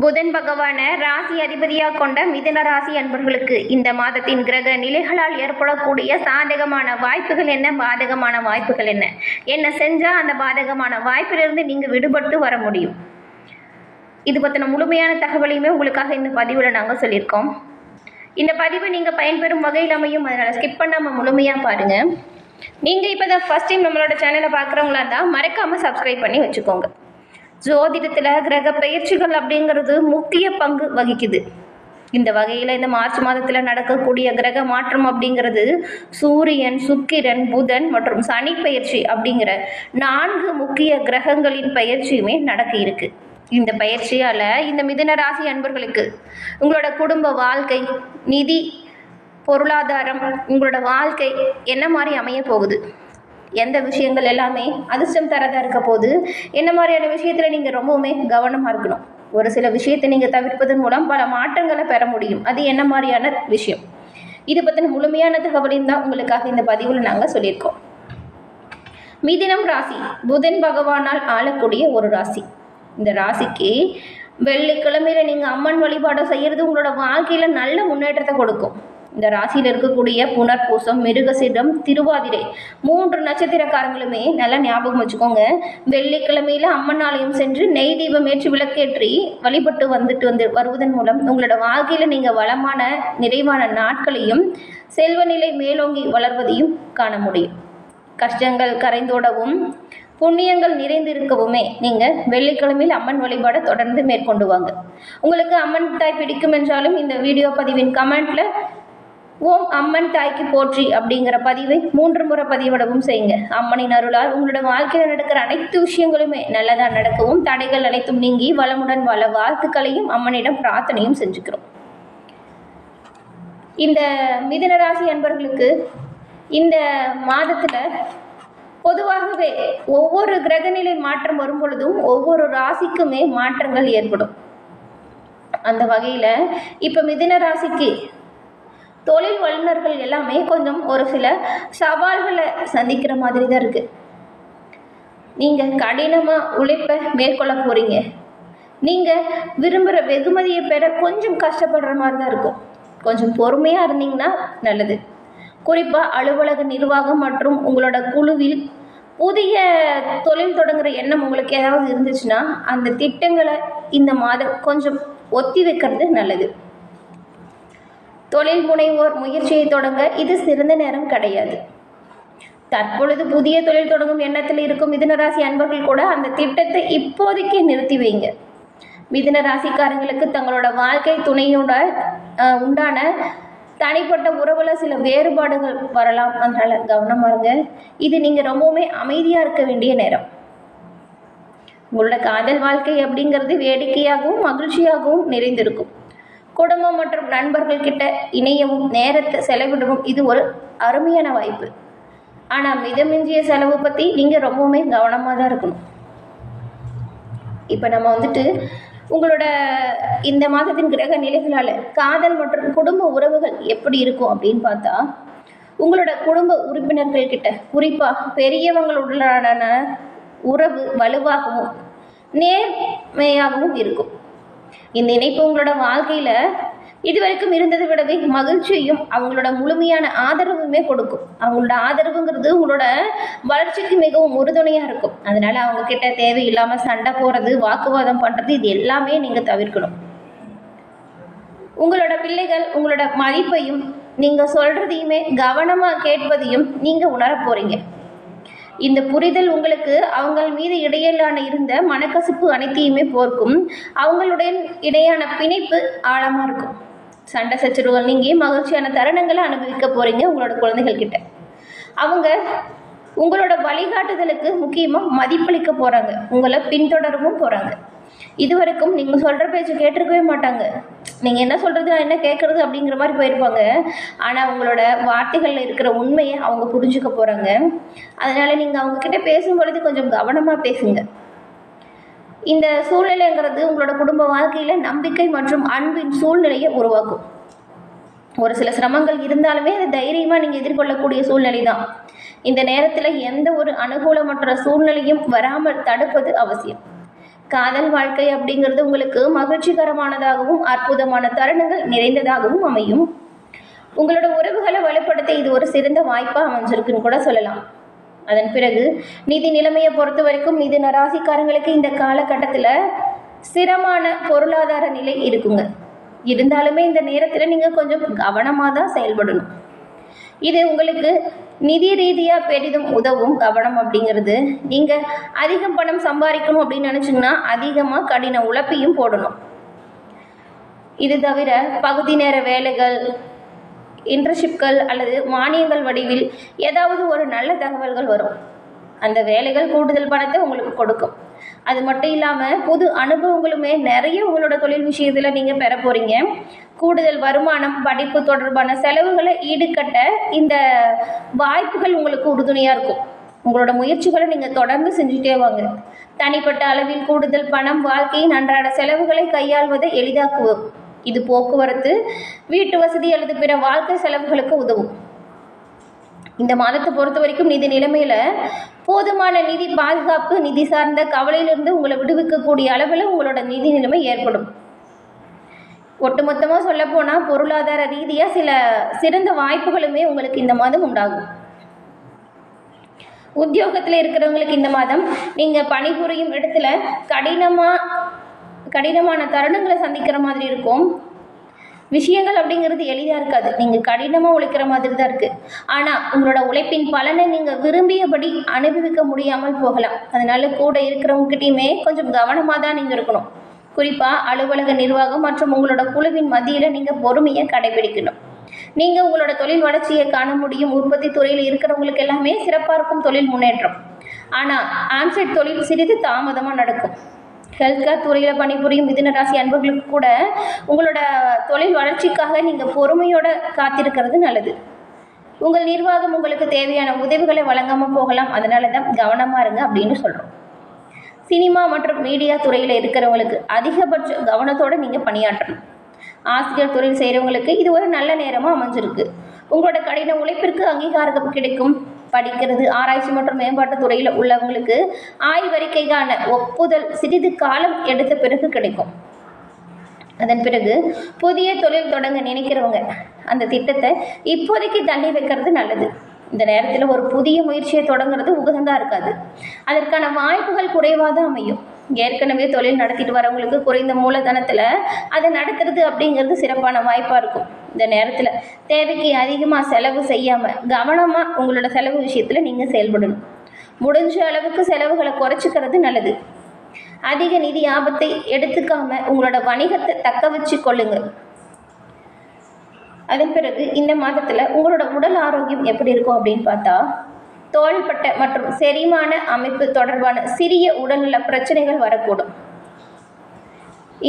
புதன் பகவான ராசி அதிபதியாக கொண்ட மிதுன ராசி அன்பர்களுக்கு இந்த மாதத்தின் கிரக நிலைகளால் ஏற்படக்கூடிய சாதகமான வாய்ப்புகள் என்ன, பாதகமான வாய்ப்புகள் என்ன, என்ன செஞ்சால் அந்த பாதகமான வாய்ப்பிலிருந்து நீங்கள் விடுபட்டு வர முடியும். இது பற்றின முழுமையான தகவலையுமே உங்களுக்காக இந்த பதிவில் நாங்கள் சொல்லியிருக்கோம். இந்த பதிவு நீங்கள் பயன்பெறும் வகையில் அமையும், அதனால் ஸ்கிப் பண்ணாமல் முழுமையாக பாருங்கள். நீங்கள் இப்போ தான் ஃபஸ்ட் டைம் நம்மளோட சேனலை பார்க்குறவங்களா இருந்தால் மறக்காமல் சப்ஸ்கிரைப் பண்ணி வச்சுக்கோங்க. ஜோதிடத்தில் கிரக பயிற்சிகள் அப்படிங்கிறது முக்கிய பங்கு வகிக்குது. இந்த வகையில் இந்த மார்ச் மாதத்தில் நடக்கக்கூடிய கிரக மாற்றம் அப்படிங்கிறது சூரியன், சுக்கிரன், புதன் மற்றும் சனி பயிற்சி அப்படிங்கிற 4 முக்கிய கிரகங்களின் பயிற்சியுமே நடக்க இருக்கு. இந்த பயிற்சியால் இந்த மிதுன ராசி அன்பர்களுக்கு உங்களோட குடும்ப வாழ்க்கை, நிதி, பொருளாதாரம், உங்களோட வாழ்க்கை என்ன மாதிரி அமைய போகுது, எந்த விஷயங்கள் எல்லாமே அதிர்ஷ்டம் தரதாக இருக்க போது, என்ன மாதிரியான விஷயத்தில் நீங்கள் ரொம்பவுமே கவனமாக இருக்கணும். ஒரு சில விஷயத்தை நீங்கள் தவிர்ப்பதன் மூலம் பல மாற்றங்களை பெற முடியும். அது என்ன மாதிரியான விஷயம், இது பற்றின முழுமையான தகவலையும் தான் உங்களுக்காக இந்த பதிவில் நாங்கள் சொல்லியிருக்கோம். மிதுனம் ராசி புதன் பகவானால் ஆளக்கூடிய ஒரு ராசி. இந்த ராசிக்கு வெள்ளிக்கிழமையில் நீங்கள் அம்மன் வழிபாடு செய்கிறது உங்களோட வாழ்க்கையில் நல்ல முன்னேற்றத்தை கொடுக்கும். இந்த ராசியில் இருக்கக்கூடிய புனர்பூசம், மிருகசீடம், திருவாதிரை 3 நட்சத்திரக்காரங்களுமே நல்லா ஞாபகம் வச்சுக்கோங்க. வெள்ளிக்கிழமையில் அம்மன் ஆலயம் சென்று நெய் தீபம் ஏற்றி விளக்கேற்றி வழிபட்டு வருவதன் மூலம் உங்களோட வாழ்க்கையில் நீங்கள் வளமான நிறைவான நாட்களையும் செல்வநிலை மேலோங்கி வளர்வதையும் காண முடியும். கஷ்டங்கள் கரைந்தோடவும் புண்ணியங்கள் நிறைந்திருக்கவுமே நீங்கள் வெள்ளிக்கிழமையில் அம்மன் வழிபாடை தொடர்ந்து மேற்கொண்டு வாங்க. உங்களுக்கு அம்மன் தாய் பிடிக்கும் என்றாலும் இந்த வீடியோ பதிவின் கமெண்ட்ல ஓம் அம்மன் தாய்க்கு போற்றி அப்படிங்கிற பதிவை 3 முறை பதிவிடவும் செய்யுங்க. அம்மனின் அருளால் உங்களோட வாழ்க்கையில் நடக்கிற அனைத்து விஷயங்களுமே நல்லதாக நடக்கவும், தடைகள் அனைத்தும் நீங்கி வளமுடன் வாழ வாழ்த்துக்களையும் அம்மனிடம் பிரார்த்தனையும் செஞ்சுக்கிறோம். இந்த மிதுன ராசி அன்பர்களுக்கு இந்த மாதத்தில் பொதுவாகவே ஒவ்வொரு கிரகநிலை மாற்றம் வரும் பொழுதும் ஒவ்வொரு ராசிக்குமே மாற்றங்கள் ஏற்படும். அந்த வகையில் இப்போ மிதுன ராசிக்கு தொழில் வல்லுநர்கள் எல்லாமே கொஞ்சம் ஒரு சில சவால்களை சந்திக்கிற மாதிரி தான் இருக்குது. நீங்கள் கடினமாக உழைப்பை மேற்கொள்ள போகிறீங்க. நீங்கள் விரும்புகிற வெகுமதியை பெற கொஞ்சம் கஷ்டப்படுற மாதிரி தான் இருக்கும். கொஞ்சம் பொறுமையாக இருந்தீங்கன்னா நல்லது. குறிப்பாக அலுவலக நிர்வாகம் மற்றும் உங்களோட குழுவில் புதிய தொழில் தொடங்குகிற எண்ணம் உங்களுக்கு ஏதாவது இருந்துச்சுன்னா அந்த திட்டங்களை இந்த மாதம் கொஞ்சம் ஒத்தி வைக்கிறது நல்லது. தொழில் முனைவோர் முயற்சியை தொடங்க இது சிறந்த நேரம் கிடையாது. தற்பொழுது புதிய தொழில் தொடங்கும் எண்ணத்தில் இருக்கும் மிதுன ராசி அன்பர்கள் கூட அந்த திட்டத்தை இப்போதைக்கு நிறுத்தி வைங்க. மிதுன ராசிக்காரங்களுக்கு தங்களோட வாழ்க்கை துணையோட உண்டான தனிப்பட்ட உறவில் சில வேறுபாடுகள் வரலாம், அதனால கவனமாக இருங்க. இது நீங்கள் ரொம்பவுமே அமைதியாக இருக்க வேண்டிய நேரம். உங்களோட காதல் வாழ்க்கை அப்படிங்கிறது வேடிக்கையாகவும் மகிழ்ச்சியாகவும் நிறைந்திருக்கும். குடும்பம் மற்றும் நண்பர்கள் கிட்ட இணையவும் நேரத்தை செலவிடவும் இது ஒரு அருமையான வாய்ப்பு. ஆனால் மிதமிஞ்சிய செலவு பற்றி நீங்கள் ரொம்பவுமே கவனமாக தான் இருக்கணும். இப்போ நம்ம உங்களோட இந்த மாதத்தின் கிரக நிலைகளால் காதல் மற்றும் குடும்ப உறவுகள் எப்படி இருக்கும் அப்படின்னு பார்த்தா, உங்களோட குடும்ப உறுப்பினர்கள் கிட்ட குறிப்பாக பெரியவங்களுடனான உறவு வலுவாகவும் நேர்மையாகவும் இருக்கும். இந்த இணைப்பு உங்களோட வாழ்க்கையில் இதுவரைக்கும் இருந்ததை விடவே மகிழ்ச்சியையும் அவங்களோட முழுமையான ஆதரவுமே கொடுக்கும். அவங்களோட ஆதரவுங்கிறது உங்களோட வளர்ச்சிக்கு மிகவும் உறுதுணையாக இருக்கும். அதனால அவங்க கிட்ட தேவையில்லாமல் சண்டை போடுறது, வாக்குவாதம் பண்ணுறது, இது எல்லாமே நீங்கள் தவிர்க்கணும். உங்களோட பிள்ளைகள் உங்களோட மதிப்பையும் நீங்கள் சொல்கிறதையுமே கவனமாக கேட்பதையும் நீங்கள் உணர போகிறீங்க. இந்த புரிதல் உங்களுக்கு அவங்கள் மீது இடையிலான இருந்த மனக்கசப்பு அனைத்தையுமே போர்க்கும். அவங்களுடைய இடையான பிணைப்பு ஆழமாக இருக்கும். சண்டை சச்சரவுகள் நீங்கி மகிழ்ச்சியான தருணங்களை அனுபவிக்க போகிறீங்க. உங்களோட குழந்தைகள் கிட்ட அவங்க உங்களோட வழிகாட்டுதலுக்கு முக்கியமாக மதிப்பளிக்க போகிறாங்க, உங்களை பின்தொடரவும் போகிறாங்க. இதுவரைக்கும் நீங்கள் சொல்கிற பேச்சு கேட்டிருக்கவே மாட்டாங்க. நீங்கள் என்ன சொல்கிறது, என்ன கேட்குறது அப்படிங்கிற மாதிரி போயிருப்பாங்க. ஆனால் உங்களோட வார்த்தைகளில் இருக்கிற உண்மையை அவங்க புரிஞ்சுக்க போகிறாங்க. அதனால் நீங்கள் அவங்கக்கிட்ட பேசும்பொழுது கொஞ்சம் கவனமாக பேசுங்க. இந்த சூழ்நிலைங்கிறது உங்களோட குடும்ப வாழ்க்கையில் நம்பிக்கை மற்றும் அன்பின் சூழ்நிலையை உருவாக்கும். ஒரு சில சிரமங்கள் இருந்தாலுமே அதை தைரியமாக நீங்கள் எதிர்கொள்ளக்கூடிய சூழ்நிலை தான். இந்த நேரத்தில் எந்த ஒரு அனுகூலமற்ற சூழ்நிலையும் வராமல் தடுப்பது அவசியம். காதல் வாழ்க்கை அப்படிங்கிறது உங்களுக்கு மகிழ்ச்சிகரமானதாகவும் அற்புதமான தருணங்கள் நிறைந்ததாகவும் அமையும். உங்களோட உறவுகளை வலுப்படுத்த இது ஒரு சிறந்த வாய்ப்பாக அமைஞ்சிருக்குன்னு கூட சொல்லலாம். அதன் பிறகு நிதி நிலைமையை பொறுத்த வரைக்கும் மிதுன ராசிக்காரங்களுக்கு இந்த காலகட்டத்தில் ஸ்திரமான பொருளாதார நிலை இருக்குங்க. இருந்தாலுமே இந்த நேரத்தில் நீங்கள் கொஞ்சம் கவனமாக தான் செயல்படணும். இது உங்களுக்கு நிதி ரீதியாக பெரிதும் உதவும். கவனம் அப்படிங்கிறது, நீங்கள் அதிகம் பணம் சம்பாதிக்கணும் அப்படின்னு நினச்சிங்கன்னா அதிகமாக கடின உழைப்பையும் போடணும். இது தவிர பகுதி நேர வேலைகள், இன்டர்ன்ஷிப்கள் அல்லது மானியங்கள் வடிவில் ஏதாவது ஒரு நல்ல தகவல்கள் வரும். அந்த வேலைகள் கூடுதல் பணத்தை உங்களுக்கு கொடுக்கும். அது மட்டும் இல்லாமல் புது அனுபவங்களுமே நிறைய உங்களோட தொழில் விஷயத்தில் நீங்கள் பெற போகிறீங்க. கூடுதல் வருமானம், படிப்பு தொடர்பான செலவுகளை ஈடுகட்ட இந்த வாய்ப்புகள் உங்களுக்கு உறுதுணையாக இருக்கும். உங்களோட முயற்சிகளை நீங்கள் தொடர்ந்து செஞ்சுட்டே வாங்க. தனிப்பட்ட அளவில் கூடுதல் பணம் வாழ்க்கையின் அன்றாட செலவுகளை கையாள்வதை எளிதாக்குவோம். இது போக்குவரத்து, வீட்டு வசதி அல்லது பிற வாழ்க்கை செலவுகளுக்கு உதவும். இந்த மாதத்தை பொறுத்த வரைக்கும் நிதி நிலைமையில் போதுமான நிதி பாதுகாப்பு, நிதி சார்ந்த கவலையிலிருந்து உங்களை விடுவிக்கக்கூடிய அளவில் உங்களோட நிதி நிலைமை ஏற்படும். ஒட்டுமொத்தமாக சொல்லப்போனால் பொருளாதார ரீதியாக சில சிறந்த வாய்ப்புகளுமே உங்களுக்கு இந்த மாதம் உண்டாகும். உத்தியோகத்தில் இருக்கிறவங்களுக்கு இந்த மாதம் நீங்கள் பணிபுரியும் இடத்துல கடினமான தருணங்களை சந்திக்கிற மாதிரி இருக்கும். விஷயங்கள் அப்படிங்கிறது எளிதாக இருக்காது. நீங்கள் கடினமாக உழைக்கிற மாதிரி தான் இருக்குது. ஆனால் உங்களோட உழைப்பின் பலனை நீங்கள் விரும்பியபடி அனுபவிக்க முடியாமல் போகலாம். அதனால கூட இருக்கிறவங்ககிட்டையுமே கொஞ்சம் கவனமாக தான் நீங்கள் இருக்கணும். குறிப்பாக அலுவலக நிர்வாகம் மற்றும் உங்களோட குழுவின் மத்தியில் நீங்கள் பொறுமையை கடைபிடிக்கணும். நீங்கள் உங்களோட தொழில் வளர்ச்சியை காண முடியும். உற்பத்தி துறையில் இருக்கிறவங்களுக்கு எல்லாமே சிறப்பாக இருக்கும் தொழில் முன்னேற்றம். ஆனால் ஆன்சைட் தொழில் சிறிது தாமதமாக நடக்கும். ஹெல்த் கேர் துறையில் பணிபுரியும் மிதுன ராசி அன்பர்களுக்கு கூட உங்களோட தொழில் வளர்ச்சிக்காக நீங்கள் பொறுமையோடு காத்திருக்கிறது நல்லது. உங்கள் நிர்வாகம் உங்களுக்கு தேவையான உதவிகளை வழங்காமல் போகலாம். அதனால தான் கவனமாக இருங்க அப்படின்னு சொல்கிறோம். சினிமா மற்றும் மீடியா துறையில் இருக்கிறவங்களுக்கு அதிகபட்ச கவனத்தோடு நீங்கள் பணியாற்றணும். ஆசிரியர் தொழில் செய்கிறவங்களுக்கு இது ஒரு நல்ல நேரமாக அமைஞ்சிருக்கு. உங்களோட கடின உழைப்பிற்கு அங்கீகாரம் கிடைக்கும். படிக்கிறது, ஆராய்ச்சி மற்றும் மேம்பாட்டு துறையில் உள்ளவங்களுக்கு ஆய்வறிக்கைக்கான ஒப்புதல் சிறிது காலம் எடுத்த பிறகு கிடைக்கும். அதன் பிறகு புதிய தொழில் தொடங்க நினைக்கிறவங்க அந்த திட்டத்தை இப்போதைக்கு தள்ளி வைக்கிறது நல்லது. இந்த நேரத்தில் ஒரு புதிய முயற்சியை தொடங்குறது உகந்ததாக இருக்காது. அதற்கான வாய்ப்புகள் குறைவாக தான் அமையும். ஏற்கனவே தொழில் நடத்திட்டு வரவங்களுக்கு குறைந்த மூலதனத்தில் அதை நடத்துறது அப்படிங்கிறது சிறப்பான வாய்ப்பாக இருக்கும். இந்த நேரத்தில் தேவைக்கு அதிகமாக செலவு செய்யாமல் கவனமாக உங்களோட செலவு விஷயத்தில் நீங்கள் செயல்படணும். முடிஞ்ச அளவுக்கு செலவுகளை குறைச்சிக்கிறது நல்லது. அதிக நிதி ஆபத்தை எடுத்துக்காம உங்களோட வணிகத்தை தக்க வச்சு கொள்ளுங்கள். அதன் பிறகு இந்த மாதத்தில் உங்களோட உடல் ஆரோக்கியம் எப்படி இருக்கும் அப்படின்னு பார்த்தா, தோள்பட்டை மற்றும் செரிமான அமைப்பு தொடர்பான சிறிய உடல்நல பிரச்சனைகள் வரக்கூடும்.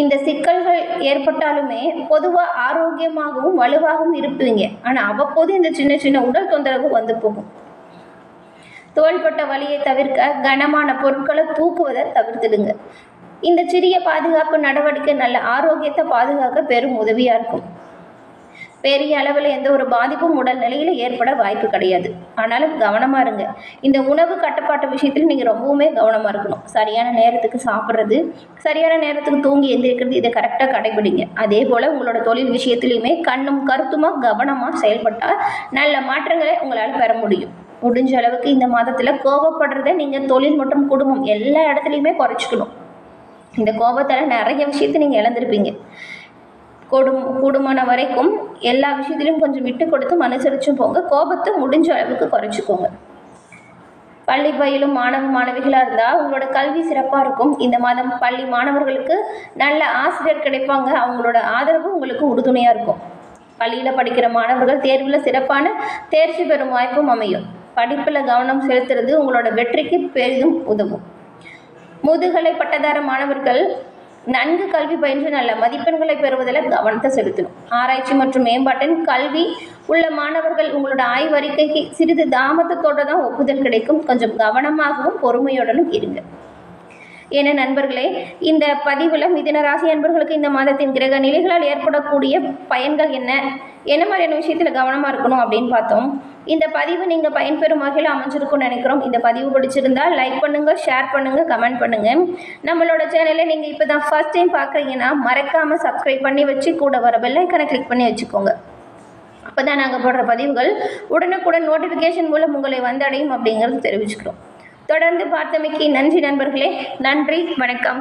இந்த சிக்கல்கள் ஏற்பட்டாலுமே பொதுவாக ஆரோக்கியமாகவும் வலுவாகவும் இருப்பீங்க. ஆனால் அவ்வப்போது இந்த சின்ன சின்ன உடல் தொந்தரவு வந்து போகும். தோள்பட்ட வலியை தவிர்க்க கனமான பொருட்களை தூக்குவதை தவிர்த்துடுங்க. இந்த சிறிய பாதுகாப்பு நடவடிக்கை நல்ல ஆரோக்கியத்தை பாதுகாக்க பெரும் உதவியாக இருக்கும். பெரிய அளவில் எந்த ஒரு பாதிப்பும் உடல் நிலையில் ஏற்பட வாய்ப்பு கிடையாது. ஆனாலும் கவனமாக இருங்க. இந்த உணவு கட்டுப்பாட்டு விஷயத்தில் நீங்கள் ரொம்பவுமே கவனமாக இருக்கணும். சரியான நேரத்துக்கு சாப்பிட்றது, சரியான நேரத்துக்கு தூங்கி எந்திரிக்கிறது, இதை கரெக்டாக கடைபிடிங்க. அதே போல் உங்களோட தொழில் விஷயத்துலையுமே கண்ணும் கருத்துமாக கவனமாக செயல்பட்டால் நல்ல மாற்றங்களை உங்களால் பெற முடியும். முடிஞ்ச அளவுக்கு இந்த மாதத்தில் கோபப்படுறதை நீங்கள் தொழில் மற்றும் குடும்பம் எல்லா இடத்துலையுமே குறைச்சிக்கணும். இந்த கோபத்தால் நிறைய விஷயத்தை நீங்கள் இழந்திருப்பீங்க. கூடுமான வரைக்கும் எல்லா விஷயத்திலும் கொஞ்சம் விட்டு கொடுத்து அனுசரிச்சும் போங்க. கோபத்தை முடிஞ்ச அளவுக்கு குறைச்சிக்கோங்க. பள்ளி பயிலும் மாணவிகளாக இருந்தால் உங்களோட கல்வி சிறப்பாக இருக்கும். இந்த மாதம் பள்ளி மாணவர்களுக்கு நல்ல ஆசிரியர் கிடைப்பாங்க. அவங்களோட ஆதரவு உங்களுக்கு உறுதுணையாக இருக்கும். பள்ளியில் படிக்கிற மாணவர்கள் தேர்வில் சிறப்பான தேர்ச்சி பெறும் வாய்ப்பும் அமையும். படிப்பில் கவனம் செலுத்துறது உங்களோட வெற்றிக்கு பெரிதும் உதவும். முதுகலை பட்டதார மாணவர்கள் நன்கு கல்வி பயின்று நல்ல மதிப்பெண்களை பெறுவதில் கவனத்தை செலுத்தணும். ஆராய்ச்சி மற்றும் மேம்பாட்டின் கல்வி உள்ள மாணவர்கள் உங்களோட ஆய்வறிக்கைக்கு சிறிது தாமதத்தோடு தான் ஒப்புதல் கிடைக்கும். கொஞ்சம் கவனமாகவும் பொறுமையுடனும் இருங்க. ஏன்னா நண்பர்களே, இந்த பதிவில் மிதுன ராசி அன்பர்களுக்கு இந்த மாதத்தின் கிரக நிலைகளால் ஏற்படக்கூடிய பயன்கள் என்ன மாதிரியான விஷயத்தில் கவனமாக இருக்கணும் அப்படின்னு பார்த்தோம். இந்த பதிவு நீங்கள் பயன்பெறும் வகையில் அமைஞ்சிருக்கும்னு நினைக்கிறோம். இந்த பதிவு பிடிச்சிருந்தால் லைக் பண்ணுங்கள், ஷேர் பண்ணுங்கள், கமெண்ட் பண்ணுங்கள். நம்மளோட சேனலை நீங்கள் இப்போ தான் ஃபர்ஸ்ட் டைம் பார்க்குறீங்கன்னா மறக்காமல் சப்ஸ்கிரைப் பண்ணி வச்சு கூட வர பெல் ஐக்கானை கிளிக் பண்ணி வச்சுக்கோங்க. அப்போ தான் நாங்கள் போடுற பதிவுகள் உடனுக்குடன் நோட்டிஃபிகேஷன் மூலம் உங்களை வந்தடையும் அப்படிங்கிறது தெரிவிச்சுக்கிறோம். தொடர்ந்து பார்த்தமைக்கு நன்றி நண்பர்களே. நன்றி, வணக்கம்.